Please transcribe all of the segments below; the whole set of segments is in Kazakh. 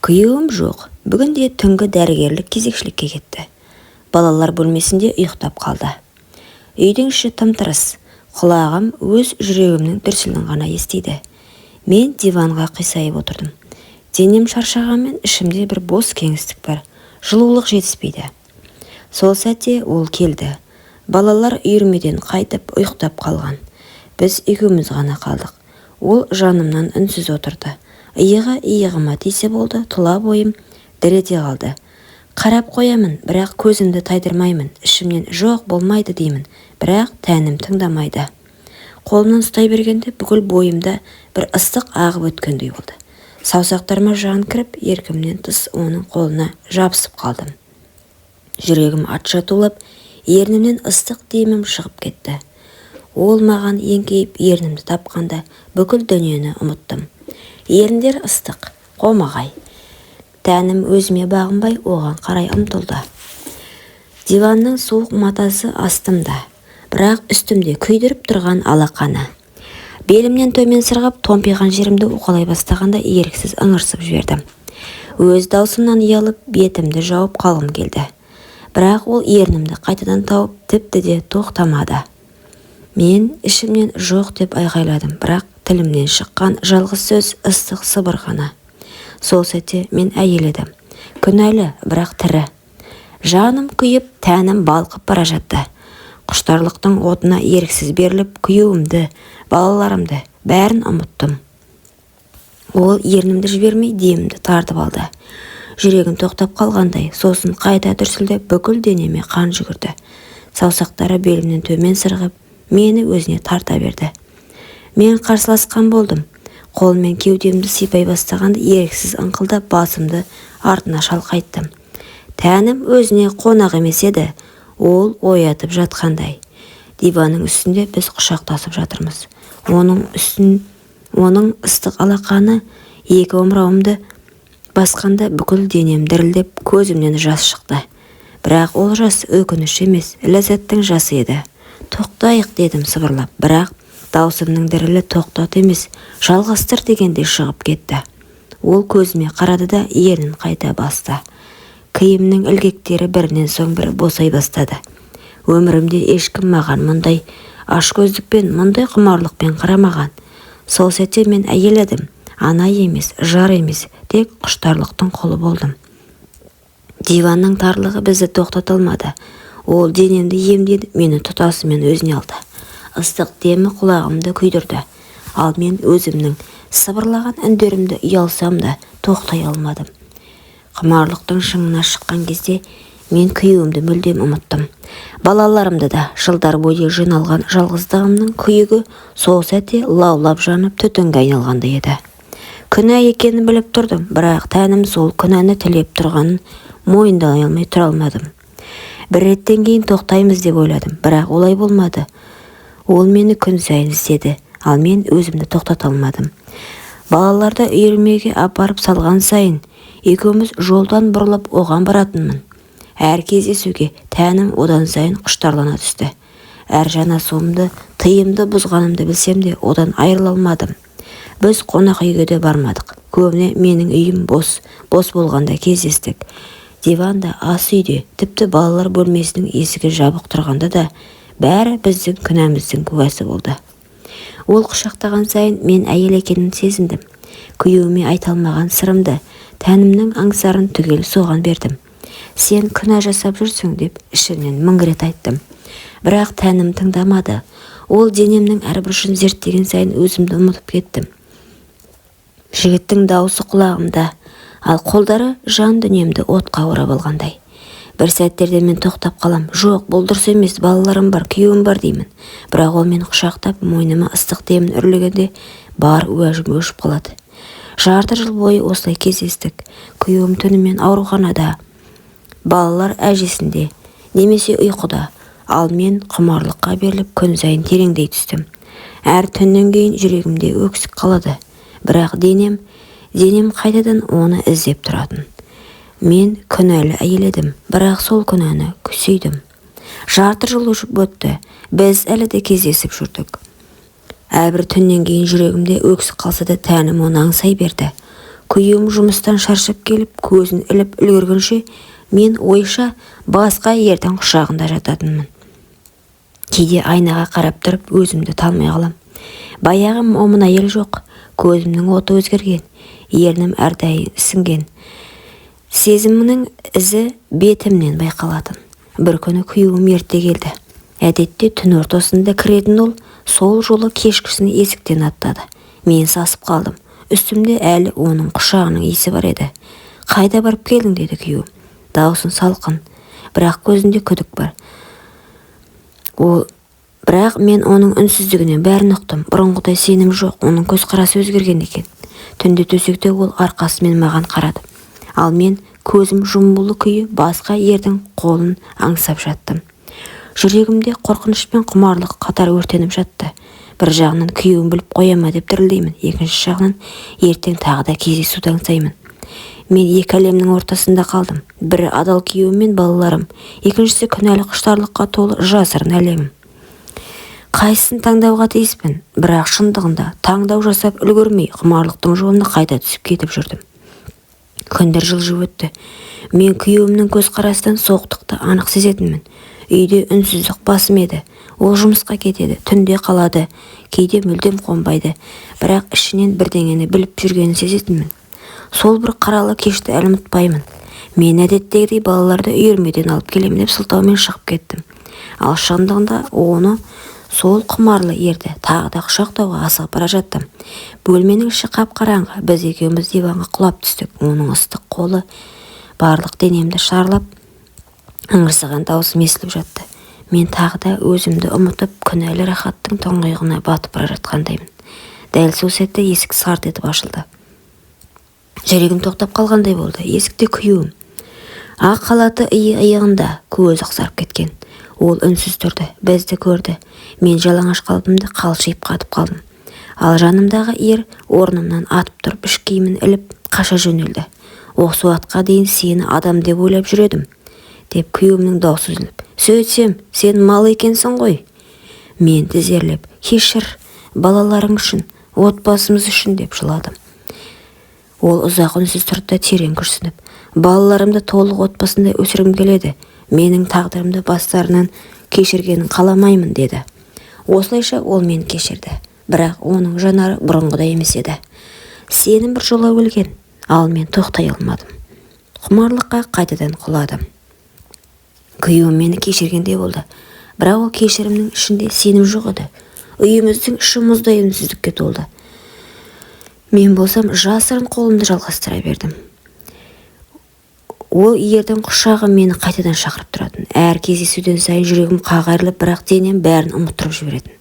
Күйеуім жоқ. Бүгін де түнгі дәрігерлік кезекшілікке кетті. Балалар бөлмесінде ұйықтап қалды. Үйдің іші тым-тырыс. Құлағым өз жүрегімнің дүрсілін ғана естиді. Мен диванға қисайып отырдым. Денем шаршағанмен ішімде бір бос кеңістік бар. Жылулық жетіспейді. Сол сәтте ол келді. Балалар үйірмеден қайтып ұйықтап қалған. Біз екеуміз ғана қалдық. Ол жанымнан үнсіз отырды. Иығы-иығыма тисе болды, тұла бойым дір ете қалды. Қарап қоямын, бірақ көзімді тайдырмаймын. Ішімнен жоқ болмайды деймін, бірақ тәнім тыңдамайды. Қолымнан ұстай бергенде бүкіл бойымда бір ыстық ағып өткендей болды. Саусақтарыма жан кіріп, еркімнен тыс оның қолына жабысып қалдым. Жүрегім атша тулап, ернімнен ыстық демім шығып кетті. Ол маған еңкейіп ернімді тапқанда бүкіл дүниені ұмыттым. Еріндер ыстық, қомағай. Тәнім өзіме бағынбай оған қарай ұмтылды. Диванның суық матасы астымда, бірақ үстімде күйдіріп тұрған алақаны. Белімнен төмен сырғып, томпиған жерімді уқалай бастағанда еріксіз ыңырсып жібердім. Өз даусымнан ұялып, бетімді жауып қалғым келді. Бірақ ол ернімді қайтадан тауып, тіпті де тоқтамады. Мен ішімнен жоқ деп айғайладым, бірақ тілімнен шыққан жалғыз сөз ыстық сыбыр ғана. Сол сәтте мен әйел едім. Күнәлі, бірақ тірі. Жаным күйіп, тәнім балқып бара жатты. Құштарлықтың отына еріксіз беріліп, күйеуімді, балаларымды бәрін ұмыттым. Ол ернімді жібермей демімді тартып алды. Жүрегім тоқтап қалғандай, сосын қайта дүрсілдеп бүкіл денеме қан жүгірді. Саусақтары белімнен төмен сырғып, мені өзіне тарта берді. Мен қарсыласқан болдым. Қолмен кеудемді сипай бастағанда еріксіз ыңқылдап басымды артына шалқайттым. Тәнім өзіне қонақ емес еді. Ол оятып жатқандай. Диванның үстінде біз құшақтасып жатырмыз. Оның ыстық алақаны екі омырауымды басқанда бүкіл денем дірілдеп, көзімнен жас шықты. Бірақ ол жас өкініш емес, ләззаттың жасы еді. Тоқтайық дедім сыбырлап, бірақ даусымның дірілі тоқтат емес, жалғастыр дегенде шығып кетті. Ол көзіме қарады да ернін қайта басты. Киімнің ілгектері бірінен соң бірі босай бастады. Өмірімде ешкім маған мұндай ашкөздікпен, мұндай құмарлықпен қарамаған. Сол сәтте мен әйел едім, ана емес, жар емес, тек құштарлықтың құлы болдым. Диванның тарлығы бізді тоқтата алмады. Ол денемді емдеді, мені тұтасымен өзіне алды. Ыстық демі құлағымды күйдірді. Ал мен өзімнің сыбырлаған үндерімді ұялсам да тоқтай алмадым. Құмарлықтың шыңына шыққан кезде мен күйеуімді мүлдем ұмыттым. Балаларымды да жылдар бойы жиналған жалғыздығымның күйігі сол сәтте лаулап жанып түтінге айналғандай еді. Күнә екенін біліп тұрдым, бірақ тәнім сол күнәні тілеп тұрғанын мойындай алмай тұра алмадым. Бір реттен кейін тоқтаймыз деп ойладым, бірақ олай болмады. Ол мені күн сайын іздеді, ал мен өзімді тоқтата алмадым. Балаларды үйірмеге апарып салған сайын, екеуміз жолдан бұрылып оған баратынмын. Әр кездесуге тәнім одан сайын құштарлана түсті. Әр жанасуымды, тыйымды бұзғанымды білсем де одан айырыла алмадым. Біз қонақ үйге де бармадық. Көбіне менің үйім бос болғанда кездестік. Диванда, ас үйде, тіпті балалар бөлмесінің есігі жабық тұрғанда да бәрі біздің күнәміздің куәсі болды. Ол құшақтаған сайын мен әйел екенін сезіндім. Күйеуіме айта алмаған сырымды, тәнімнің аңсарын түгел соған бердім. Сен күнә жасап жүрсің деп ішімнен мың рет айттым. Бірақ тәнім тыңдамады. Ол денемнің әр бұрышын зерттеген сайын өзімді ұмытып кеттім. Жігіттің дауысы құлағымда, ал қолдары жан дүниемді отқа орап алғандай. Бір сәттерде мен тоқтап қалам. Жоқ, бұл дұрыс емес, балаларым бар, күйеуім бар деймін. Бірақ ол мені құшақтап, мойныма ыстық демін үрлегенде бар уәжім өшіп қалады. Жарты жыл бойы осылай кездестік. Күйеуім түнімен ауруханада, балалар әжесінде, немесе ұйқыда. Ал мен құмарлыққа беріліп күн сайын тереңдей түстім. Әр түннен кейін жүрегімде өксік қалады. Бірақ денем қайтадан оны іздеп тұратын. Мен күнәлі әйел едім, бірақ сол күнәні сүйдім. Жарты жыл өшіп өтті. Біз әлі де кездесіп жүрдік. Әрбір түннен кейін жүрегімде өксік қалса да тәнім оны аңсай берді. Күйеуім жұмыстан шаршап келіп, көзін іліп үлгергенше, мен ойша басқа ердің құшағында жататынмын. Кейде айнаға қарап тұрып, өзімді талмай қалам. Баяғы момын әйел жоқ, көзімнің оты өзгерген, ернім әрдайым ісінген. Сезімнің ізі бетімнен байқалатын. Бір күні күйеуім ерте келді. Әдетте түн ортасында кіретін ол, сол жолы кешкісін есіктен аттады. Мен сасып қалдым. Үстімде әлі оның құшағының иісі бар еді. Қайда барып келдің, деді күйеуім. Даусын салқын, бірақ көзінде күдік бар. Бірақ мен оның үнсіздігінен бәрін ұқтым. Бұрынғыдай сенім жоқ, оның көзқарасы өзгерген екен. Түнде төсекте ол арқасымен маған қарады. Ал мен көзім жұмулы күйі басқа ердің қолын аңсап жаттым. Жүрегімде қорқыныш пен құмарлық қатар өртеніп жатты. Бір жағынан күйеуім біліп қояма деп дірілдеймін, екінші жағынан ертең тағы да кездесуді аңсаймын. Мен екі әлемнің ортасында қалдым. Бірі адал күйеуім мен балаларым, екіншісі күнәлі құштарлыққа толы жасырын әлемім. Қайсысын таңдауға тиіспін, бірақ шындығында таңдау жасап үлгермей құмарлықтың жолына қайта түсіп кетіп жүрдім. Күндер жылжып өтті. Мен күйеуімнің көзқарасынан соқтықты анық сезетінмін. Үйде үнсіздік басым еді. Ол жұмысқа кетеді, түнде қалады, кейде мүлдем қонбайды, бірақ ішінен бірдеңені біліп жүргенін сезетінмін. Сол бір қаралы кешті әлі ұмытпаймын. Мен әдеттегідей балаларды үйірмеден алып келемін деп сылтаумен шығып кеттім. Ал шындығында оны сол құмарлы ерді тағы да құшақтауға асығып бара жаттым. Бөлменің іші қап-қараңғы, біз екеуміз диванға құлап түстік. Оның ыстық қолы барлық денемді шарлап, ыңырсыған даусым естіліп жатты. Мен тағы да өзімді ұмытып, күнәлі рахаттың тұңғиығына батып бара жатқандаймын. Дәл сол сәтте есік сарт етіп ашылды. Жүрегім тоқтап қалғандай болды. Есікте күйеуім. Ақ халаты иығында, көзі қызарып кеткен. Ол үнсіз тұрды, бізді көрді. Мен жалаңаш қалпымды қалшиып қатып қалдым. Ал жанымдағы ер орнымнан атып тұрып, іш киімін іліп қаша жөнелді. Осы уақытқа дейін сені адам деп ойлап жүредім, деп күйеуімнің даусы үзіліп. Сөйтсем, сен мал екенсің ғой. Мен тізерлеп, кешір, балаларың үшін, отбасымыз үшін деп жыладым. Ол ұзақ үнсіз тұрды да терең күрсініп, балаларымды толық отбасында өсіргім келеді. Менің тағдырымды бастарынан кешіргенін қаламаймын, деді. Осылайша ол мені кешірді, бірақ оның жанары бұрынғыдай емес еді. Сенім бір жола өлген, ал мен тоқтай алмадым. Құмарлыққа қайтадан құладым. Күйеуім мені кешіргендей болды, бірақ ол кешірімнің ішінде сенім жоқ еді. Үйіміздің іші мұздай үнсіздікке толды. Мен болсам жасырын қолымды жалғастыра бердім. Ол ердің құшағы мені қайтадан шақырып тұратын. Әр кездесуден сайын жүрегім қағайырылып, бірақ денем бәрін ұмыттырып жіберетін.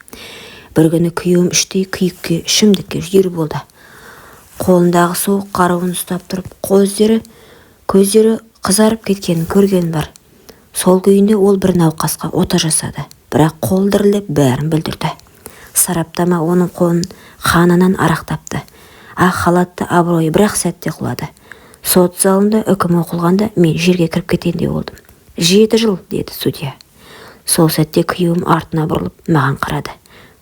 Бір күні күйеуім іштей күйікке, ішімдікке жүйір болды. Қолындағы суық қаруын ұстап тұрып, көздері қызарып кеткенін көрген бар. Сол күйінде ол бір науқасқа ота жасады, бірақ қол дірілдеп бәрін білдірді. Сараптама оның қолын қанынан арақтапты. Ақ халатты абыройы бірақ сәтте құлады. Сот залында үкім оқылғанда мен жерге кіріп кеткендей болдым. 7 жыл, деді судья. Сол сәтте күйеуім артына бұрылып маған қарады.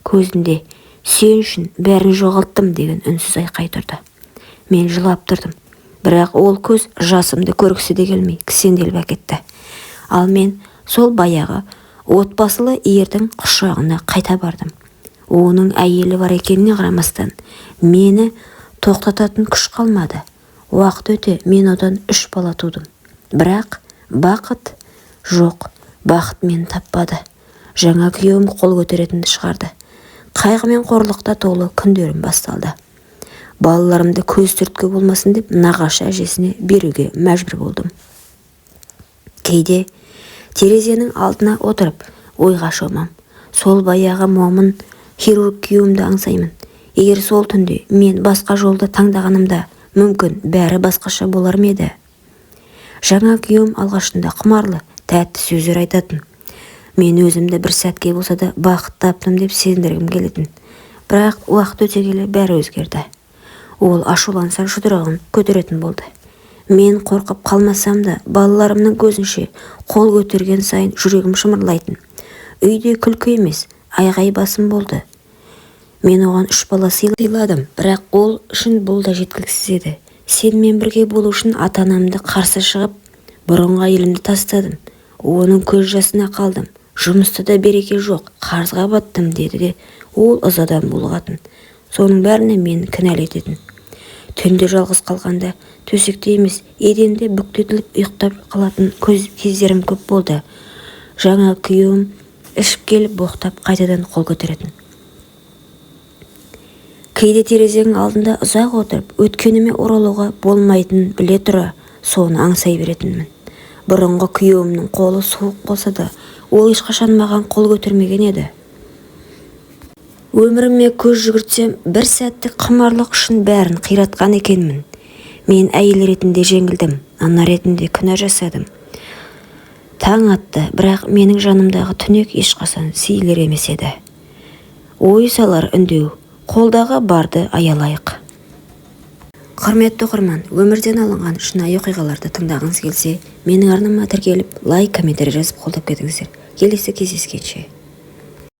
Көзінде сен үшін бәрін жоғалттым деген үнсіз айқай тұрды. Мен жылап тұрдым, бірақ ол көз жасымды көргісі де келмей кісенделіп әкетті. Ал мен сол баяғы отбасылы ердің құшағына қайта бардым. Оның әйелі бар екеніне қарамастан мені тоқтататын күш қалмады. Уақыт өте мен одан 3 бала тудым. Бірақ бақыт жоқ, бақыт мені таппады. Жаңа күйеуім қол көтеретінді шығарды. Қайғы мен қорлықта толы күндерім басталды. Балаларымды көз түрткі болмасын деп нағашы әжесіне беруге мәжбүр болдым. Кейде терезенің алдына отырып ойға шомам. Сол баяғы момын хирург күйеуімді аңсаймын. Егер сол түнде мен басқа жолды таңдағанымда, мүмкін бәрі басқаша болар ма еді? Жаңа күйеуім алғашында құмарлы, тәтті сөздер айтатын. Мен өзімді бір сәтке болса да бақыт таптым деп сендіргім келетін. Бірақ уақыт өте келе бәрі өзгерді. Ол ашуланса жұдырығын көтеретін болды. Мен қорқып қалмасам да, балаларымның көзінше қол көтерген сайын жүрегім шымырлайтын. Үйде күлкі емес, айғай басым болды. Мен оған 3 бала сыйладым, бірақ ол үшін бұл да жеткіліксіз еді. Сенімен бірге болу үшін ата-анамды қарсы шығып, бұрынғы елімді тастадым. Оның көз жасына қалдым. Жұмыста да береке жоқ, қарызға баттым деді де, ол ызадан булығатын. Соның бәріне мені кінәлі ететін. Түнде жалғыз қалғанда төсекте емес, еденде бүктетіліп ұйықтап қалатын кездерім көп болды. Жаңа күйеуім ішіп келіп боқтап қайтадан қол көтеретін. Кейде терезенің алдында ұзақ отырып, өткеніме оралуға болмайтынын біле тұра, соны аңсай беретінмін. Бұрынғы күйеуімнің қолы суық болса да, ол ешқашан маған қол көтермеген еді. Өміріме көз жүгіртсем, бір сәттік құмарлық үшін бәрін қиратқан екенмін. Мен әйел ретінде жеңілдім, ана ретінде күнә жасадым. Таң атты, бірақ менің жанымдағы түнек ешқашан сейілер емес еді. Ой салар үндеу, қолдағы барды аялайық. Құрметті оқырман, өмірден алынған шынайы оқиғаларды тыңдағыңыз келсе, менің арнама тіркеліп, лайк, комментарий жазып қолдап кетіңіздер. Келесі кездескенше.